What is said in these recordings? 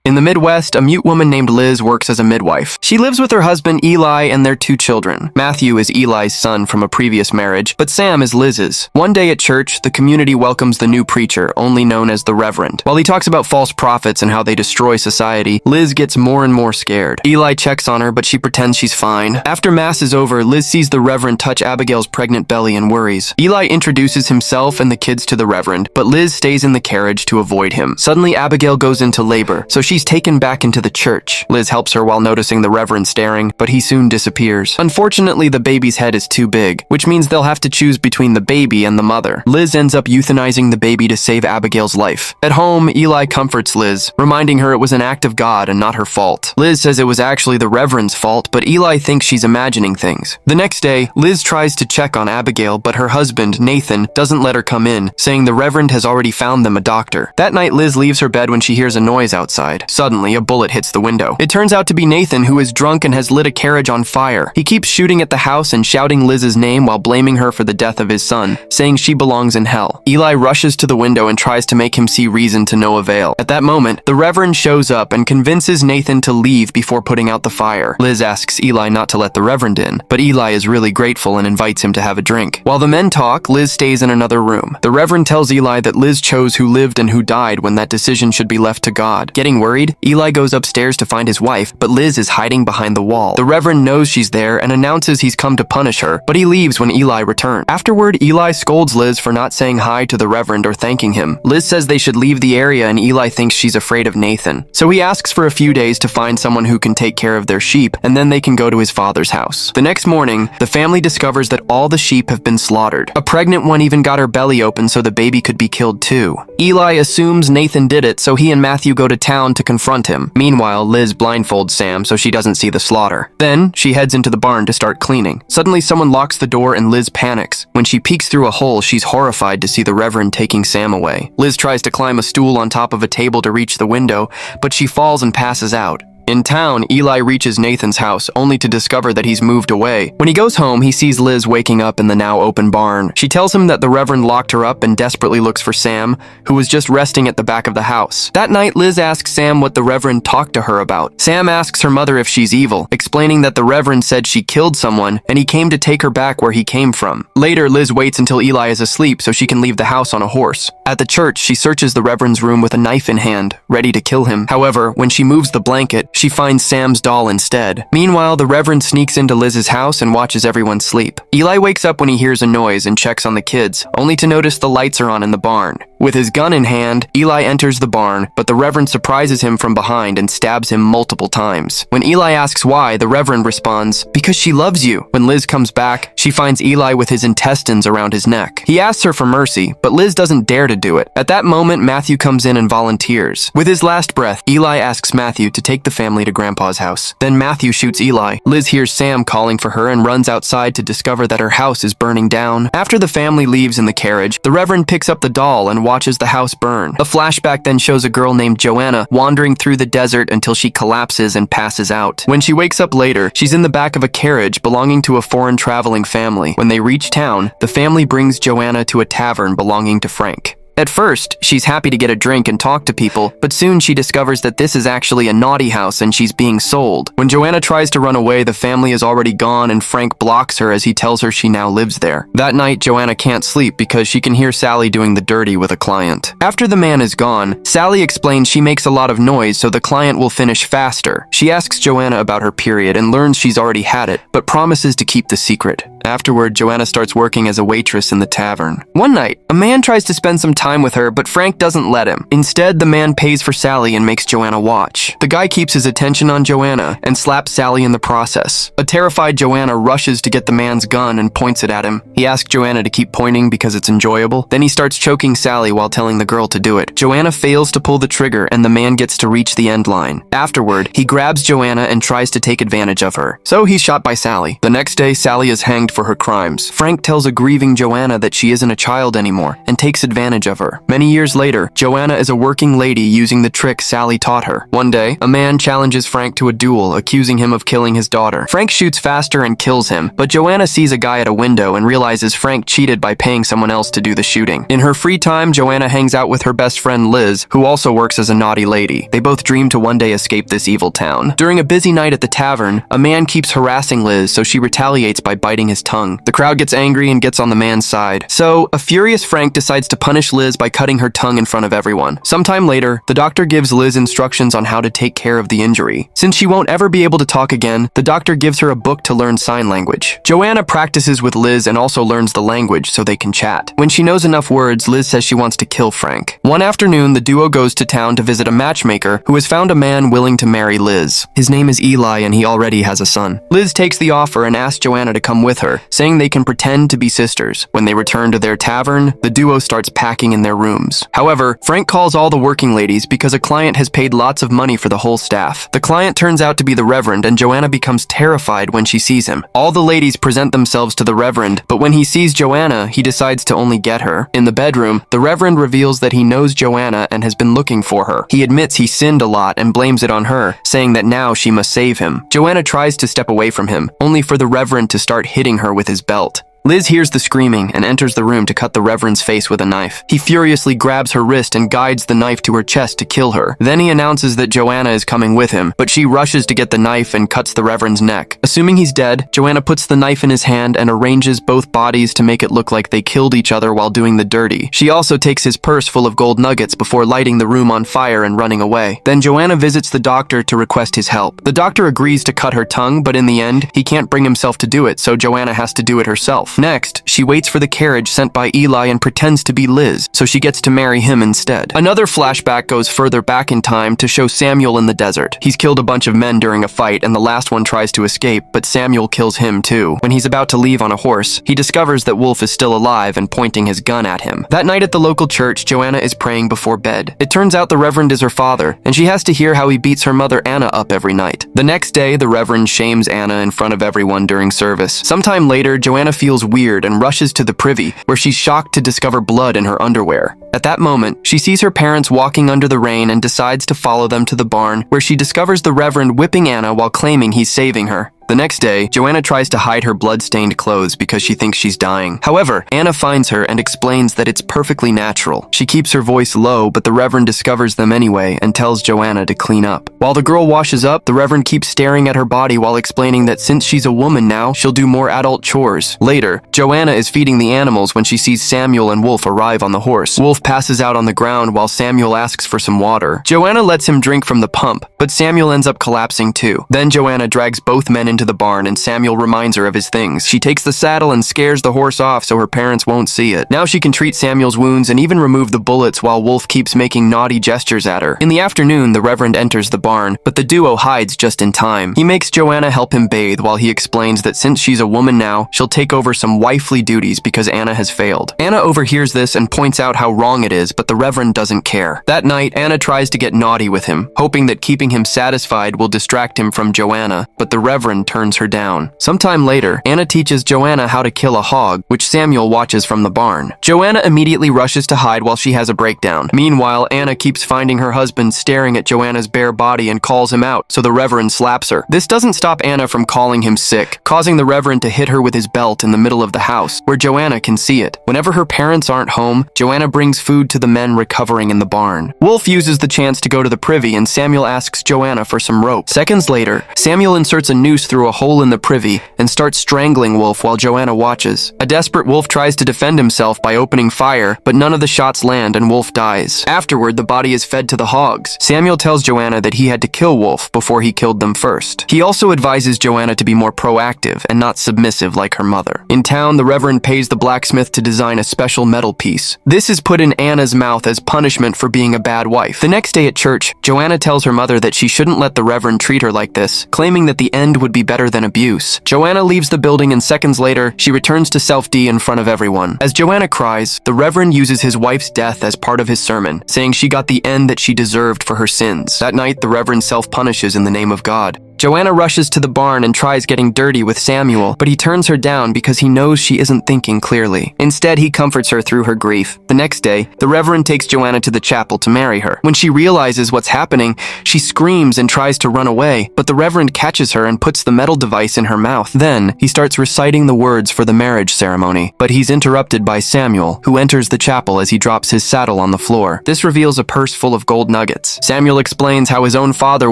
In the Midwest, a mute woman named Liz works as a midwife. She lives with her husband Eli and their 2 children. Matthew is Eli's son from a previous marriage, but Sam is Liz's. One day at church, the community welcomes the new preacher, only known as the Reverend. While he talks about false prophets and how they destroy society, Liz gets more and more scared. Eli checks on her, but she pretends she's fine. After Mass is over, Liz sees the Reverend touch Abigail's pregnant belly and worries. Eli introduces himself and the kids to the Reverend, but Liz stays in the carriage to avoid him. Suddenly, Abigail goes into labor, so she's taken back into the church. Liz helps her while noticing the Reverend staring, but he soon disappears. Unfortunately, the baby's head is too big, which means they'll have to choose between the baby and the mother. Liz ends up euthanizing the baby to save Abigail's life. At home, Eli comforts Liz, reminding her it was an act of God and not her fault. Liz says it was actually the Reverend's fault, but Eli thinks she's imagining things. The next day, Liz tries to check on Abigail, but her husband, Nathan, doesn't let her come in, saying the Reverend has already found them a doctor. That night, Liz leaves her bed when she hears a noise outside. Suddenly, a bullet hits the window. It turns out to be Nathan, who is drunk and has lit a carriage on fire. He keeps shooting at the house and shouting Liz's name while blaming her for the death of his son, saying she belongs in hell. Eli rushes to the window and tries to make him see reason to no avail. At that moment, the Reverend shows up and convinces Nathan to leave before putting out the fire. Liz asks Eli not to let the Reverend in, but Eli is really grateful and invites him to have a drink. While the men talk, Liz stays in another room. The Reverend tells Eli that Liz chose who lived and who died when that decision should be left to God. Getting worried, Eli goes upstairs to find his wife, but Liz is hiding behind the wall. The Reverend knows she's there and announces he's come to punish her, but he leaves when Eli returns. Afterward, Eli scolds Liz for not saying hi to the Reverend or thanking him. Liz says they should leave the area and Eli thinks she's afraid of Nathan. So he asks for a few days to find someone who can take care of their sheep, and then they can go to his father's house. The next morning, the family discovers that all the sheep have been slaughtered. A pregnant one even got her belly open so the baby could be killed too. Eli assumes Nathan did it, so he and Matthew go to town to confront him. Meanwhile, Liz blindfolds Sam so she doesn't see the slaughter. Then, she heads into the barn to start cleaning. Suddenly, someone locks the door and Liz panics. When she peeks through a hole, she's horrified to see the Reverend taking Sam away. Liz tries to climb a stool on top of a table to reach the window, but she falls and passes out. In town, Eli reaches Nathan's house, only to discover that he's moved away. When he goes home, he sees Liz waking up in the now open barn. She tells him that the Reverend locked her up and desperately looks for Sam, who was just resting at the back of the house. That night, Liz asks Sam what the Reverend talked to her about. Sam asks her mother if she's evil, explaining that the Reverend said she killed someone and he came to take her back where he came from. Later, Liz waits until Eli is asleep so she can leave the house on a horse. At the church, she searches the Reverend's room with a knife in hand, ready to kill him. However, when she moves the blanket, she finds Sam's doll instead. Meanwhile, the Reverend sneaks into Liz's house and watches everyone sleep. Eli wakes up when he hears a noise and checks on the kids, only to notice the lights are on in the barn. With his gun in hand, Eli enters the barn, but the Reverend surprises him from behind and stabs him multiple times. When Eli asks why, the Reverend responds, "Because she loves you." When Liz comes back, she finds Eli with his intestines around his neck. He asks her for mercy, but Liz doesn't dare to do it. At that moment, Matthew comes in and volunteers. With his last breath, Eli asks Matthew to take the family to Grandpa's house. Then Matthew shoots Eli. Liz hears Sam calling for her and runs outside to discover that her house is burning down. After the family leaves in the carriage, the Reverend picks up the doll and watches the house burn. A flashback then shows a girl named Joanna wandering through the desert until she collapses and passes out. When she wakes up later, she's in the back of a carriage belonging to a foreign traveling family. When they reach town, the family brings Joanna to a tavern belonging to Frank. At first, she's happy to get a drink and talk to people, but soon she discovers that this is actually a naughty house and she's being sold. When Joanna tries to run away, the family is already gone and Frank blocks her as he tells her she now lives there. That night, Joanna can't sleep because she can hear Sally doing the dirty with a client. After the man is gone, Sally explains she makes a lot of noise so the client will finish faster. She asks Joanna about her period and learns she's already had it, but promises to keep the secret. Afterward, Joanna starts working as a waitress in the tavern. One night, a man tries to spend some time with her, but Frank doesn't let him. Instead, the man pays for Sally and makes Joanna watch. The guy keeps his attention on Joanna and slaps Sally in the process. A terrified Joanna rushes to get the man's gun and points it at him. He asks Joanna to keep pointing because it's enjoyable. Then he starts choking Sally while telling the girl to do it. Joanna fails to pull the trigger and the man gets to reach the end line. Afterward, he grabs Joanna and tries to take advantage of her. So he's shot by Sally. The next day, Sally is hanged hanged for her crimes. Frank tells a grieving Joanna that she isn't a child anymore and takes advantage of her. Many years later, Joanna is a working lady using the trick Sally taught her. One day, a man challenges Frank to a duel, accusing him of killing his daughter. Frank shoots faster and kills him, but Joanna sees a guy at a window and realizes Frank cheated by paying someone else to do the shooting. In her free time, Joanna hangs out with her best friend Liz, who also works as a naughty lady. They both dream to one day escape this evil town. During a busy night at the tavern, a man keeps harassing Liz, so she retaliates by biting his tongue. The crowd gets angry and gets on the man's side. So, a furious Frank decides to punish Liz by cutting her tongue in front of everyone. Sometime later, the doctor gives Liz instructions on how to take care of the injury. Since she won't ever be able to talk again, the doctor gives her a book to learn sign language. Joanna practices with Liz and also learns the language so they can chat. When she knows enough words, Liz says she wants to kill Frank. One afternoon, the duo goes to town to visit a matchmaker who has found a man willing to marry Liz. His name is Eli and he already has a son. Liz takes the offer and asks Joanna to come with her, saying they can pretend to be sisters. When they return to their tavern, the duo starts packing in their rooms. However, Frank calls all the working ladies because a client has paid lots of money for the whole staff. The client turns out to be the Reverend and Joanna becomes terrified when she sees him. All the ladies present themselves to the Reverend, but when he sees Joanna, he decides to only get her. In the bedroom, the Reverend reveals that he knows Joanna and has been looking for her. He admits he sinned a lot and blames it on her, saying that now she must save him. Joanna tries to step away from him, only for the Reverend to start hitting her with his belt. Liz hears the screaming and enters the room to cut the Reverend's face with a knife. He furiously grabs her wrist and guides the knife to her chest to kill her. Then he announces that Joanna is coming with him, but she rushes to get the knife and cuts the Reverend's neck. Assuming he's dead, Joanna puts the knife in his hand and arranges both bodies to make it look like they killed each other while doing the dirty. She also takes his purse full of gold nuggets before lighting the room on fire and running away. Then Joanna visits the doctor to request his help. The doctor agrees to cut her tongue, but in the end, he can't bring himself to do it, so Joanna has to do it herself. Next, she waits for the carriage sent by Eli and pretends to be Liz, so she gets to marry him instead. Another flashback goes further back in time to show Samuel in the desert. He's killed a bunch of men during a fight, and the last one tries to escape, but Samuel kills him too. When he's about to leave on a horse, he discovers that Wolf is still alive and pointing his gun at him. That night at the local church, Joanna is praying before bed. It turns out the Reverend is her father, and she has to hear how he beats her mother Anna up every night. The next day, the Reverend shames Anna in front of everyone during service. Sometime later, Joanna feels weird and rushes to the privy, where she's shocked to discover blood in her underwear. At that moment, she sees her parents walking under the rain and decides to follow them to the barn, where she discovers the Reverend whipping Anna while claiming he's saving her. The next day, Joanna tries to hide her blood-stained clothes because she thinks she's dying. However, Anna finds her and explains that it's perfectly natural. She keeps her voice low, but the Reverend discovers them anyway and tells Joanna to clean up. While the girl washes up, the Reverend keeps staring at her body while explaining that since she's a woman now, she'll do more adult chores. Later, Joanna is feeding the animals when she sees Samuel and Wolf arrive on the horse. Wolf passes out on the ground while Samuel asks for some water. Joanna lets him drink from the pump, but Samuel ends up collapsing too. Then Joanna drags both men into the barn and Samuel reminds her of his things. She takes the saddle and scares the horse off so her parents won't see it. Now she can treat Samuel's wounds and even remove the bullets while Wolf keeps making naughty gestures at her. In the afternoon, the Reverend enters the barn, but the duo hides just in time. He makes Joanna help him bathe while he explains that since she's a woman now, she'll take over some wifely duties because Anna has failed. Anna overhears this and points out how wrong it is, but the Reverend doesn't care. That night, Anna tries to get naughty with him, hoping that keeping him satisfied will distract him from Joanna, but the Reverend turns her down. Sometime later, Anna teaches Joanna how to kill a hog, which Samuel watches from the barn. Joanna immediately rushes to hide while she has a breakdown. Meanwhile, Anna keeps finding her husband staring at Joanna's bare body and calls him out, so the Reverend slaps her. This doesn't stop Anna from calling him sick, causing the Reverend to hit her with his belt in the middle of the house, where Joanna can see it. Whenever her parents aren't home, Joanna brings food to the men recovering in the barn. Wolf uses the chance to go to the privy and Samuel asks Joanna for some rope. Seconds later, Samuel inserts a noose through a hole in the privy and starts strangling Wolf while Joanna watches. A desperate Wolf tries to defend himself by opening fire, but none of the shots land and Wolf dies. Afterward, the body is fed to the hogs. Samuel tells Joanna that he had to kill Wolf before he killed them first. He also advises Joanna to be more proactive and not submissive like her mother. In town, the Reverend pays the blacksmith to design a special metal piece. This is put in Anna's mouth as punishment for being a bad wife. The next day at church, Joanna tells her mother that she shouldn't let the Reverend treat her like this, claiming that the end would be better than abuse. Joanna leaves the building and seconds later, she returns to Self-D in front of everyone. As Joanna cries, the Reverend uses his wife's death as part of his sermon, saying she got the end that she deserved for her sins. That night, the Reverend self-punishes in the name of God. Joanna rushes to the barn and tries getting dirty with Samuel, but he turns her down because he knows she isn't thinking clearly. Instead, he comforts her through her grief. The next day, the Reverend takes Joanna to the chapel to marry her. When she realizes what's happening, she screams and tries to run away, but the Reverend catches her and puts the metal device in her mouth. Then, he starts reciting the words for the marriage ceremony, but he's interrupted by Samuel, who enters the chapel as he drops his saddle on the floor. This reveals a purse full of gold nuggets. Samuel explains how his own father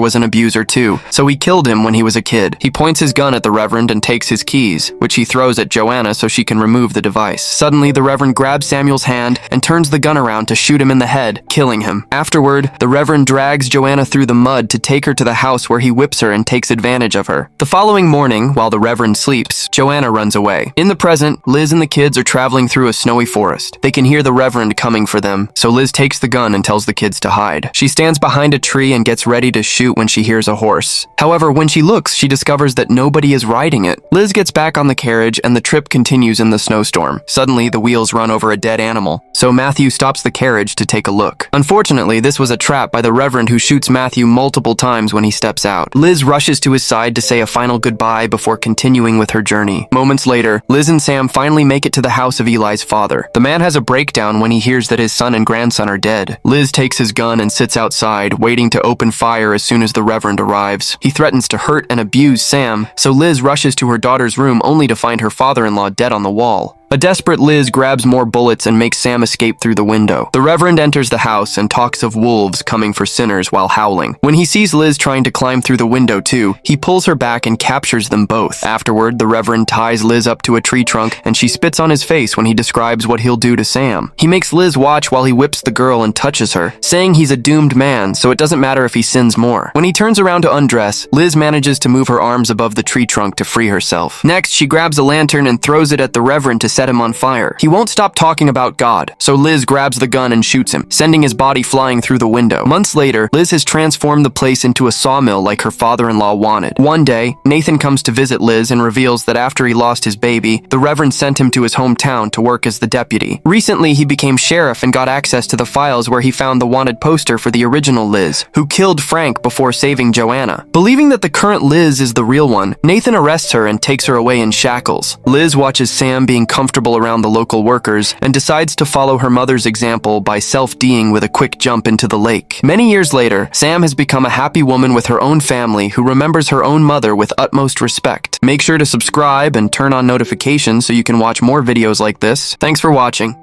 was an abuser too, so he killed him when he was a kid. He points his gun at the Reverend and takes his keys, which he throws at Joanna so she can remove the device. Suddenly, the Reverend grabs Samuel's hand and turns the gun around to shoot him in the head, killing him. Afterward, the Reverend drags Joanna through the mud to take her to the house where he whips her and takes advantage of her. The following morning, while the Reverend sleeps, Joanna runs away. In the present, Liz and the kids are traveling through a snowy forest. They can hear the Reverend coming for them, so Liz takes the gun and tells the kids to hide. She stands behind a tree and gets ready to shoot when she hears a horse. However, when she looks, she discovers that nobody is riding it. Liz gets back on the carriage and the trip continues in the snowstorm. Suddenly, the wheels run over a dead animal, so Matthew stops the carriage to take a look. Unfortunately, this was a trap by the Reverend, who shoots Matthew multiple times when he steps out. Liz rushes to his side to say a final goodbye before continuing with her journey. Moments later, Liz and Sam finally make it to the house of Eli's father. The man has a breakdown when he hears that his son and grandson are dead. Liz takes his gun and sits outside, waiting to open fire as soon as the Reverend arrives. He threatens to hurt and abuse Sam, so Liz rushes to her daughter's room only to find her father-in-law dead on the wall. A desperate Liz grabs more bullets and makes Sam escape through the window. The Reverend enters the house and talks of wolves coming for sinners while howling. When he sees Liz trying to climb through the window too, he pulls her back and captures them both. Afterward, the Reverend ties Liz up to a tree trunk and she spits on his face when he describes what he'll do to Sam. He makes Liz watch while he whips the girl and touches her, saying he's a doomed man, so it doesn't matter if he sins more. When he turns around to undress, Liz manages to move her arms above the tree trunk to free herself. Next, she grabs a lantern and throws it at the Reverend to set him on fire. He won't stop talking about God, so Liz grabs the gun and shoots him, sending his body flying through the window. Months later, Liz has transformed the place into a sawmill like her father-in-law wanted. One day, Nathan comes to visit Liz and reveals that after he lost his baby, the Reverend sent him to his hometown to work as the deputy. Recently, he became sheriff and got access to the files where he found the wanted poster for the original Liz, who killed Frank before saving Joanna. Believing that the current Liz is the real one, Nathan arrests her and takes her away in shackles. Liz watches Sam being comfortable around the local workers and decides to follow her mother's example by self-D'ing with a quick jump into the lake. Many years later, Sam has become a happy woman with her own family who remembers her own mother with utmost respect. Make sure to subscribe and turn on notifications so you can watch more videos like this. Thanks for watching.